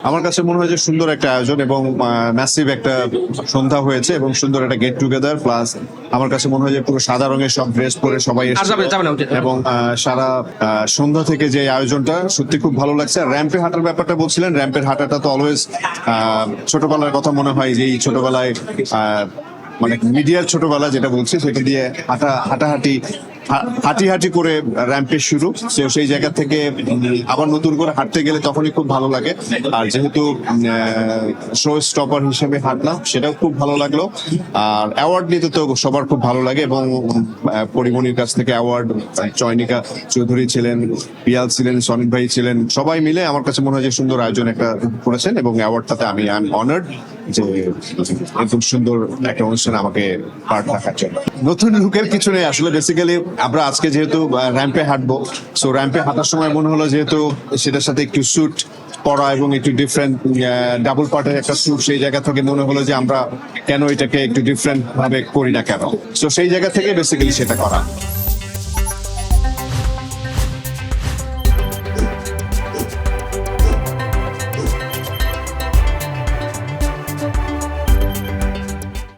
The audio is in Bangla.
আমার কাছে মনে হয় যে সুন্দর একটা আয়োজন এবং ম্যাসিভ একটা সন্ধ্যা হয়েছে এবং সুন্দর একটা গেট টুগেদার প্লাস আমার কাছে মনে হয় যে পুরো সাদা রঙের সব ড্রেস পরে সবাই এসেছে এবং সারা সন্ধ্যা থেকে যে আয়োজনটা সত্যি খুব ভালো লাগছে। আর র্যাম্পে হাঁটার ব্যাপারটা বলছিলেন, র্যাম্পের হাঁটাটা তো অলওয়েজ ছোটবেলার কথা মনে হয় যে এই ছোটবেলায় মানে মিডিয়ার ছোটবেলা যেটা বলছি সেটা দিয়ে হাঁটি করে র্যাম্পের শুরু। তো সেই জায়গা থেকে আবার নতুন করে হাঁটতে গেলে তখনই খুব ভালো লাগে। আর যেহেতু শো স্টপার হিসেবে হাঁটলাম সেটাও খুব ভালো লাগলো। আর অ্যাওয়ার্ড নিতে তো সবার খুব ভালো লাগে এবং পরিমণির কাছ থেকে অ্যাওয়ার্ড, চয়নিকা চৌধুরী ছিলেন, পিয়াল ছিলেন, সনিক ভাই ছিলেন, সবাই মিলে আমার কাছে মনে হয় যে সুন্দর আয়োজন একটা করেছেন এবং অ্যাওয়ার্ডটাতে আমি আই এম অনার্ড যে এরকম সুন্দর একটা অনুষ্ঠানে আমাকে পার্ট রাখার জন্য। নতুন লুকের কিছু নেই আসলে, বেসিক্যালি আমরা আজকে যেহেতু র্যাম্পে হাঁটবো, সো র্যাম্পে হাঁটার সময় মনে হলো যেহেতু সেটার সাথে একটু স্যুট পরা এবং একটু ডিফারেন্ট ডাবল পার্টের একটা স্যুট, সেই জায়গা থেকে মনে হলো যে আমরা কেন এটাকে একটু ডিফারেন্ট ভাবে করি না কেন, সো সেই জায়গা থেকে বেসিক্যালি সেটা করা।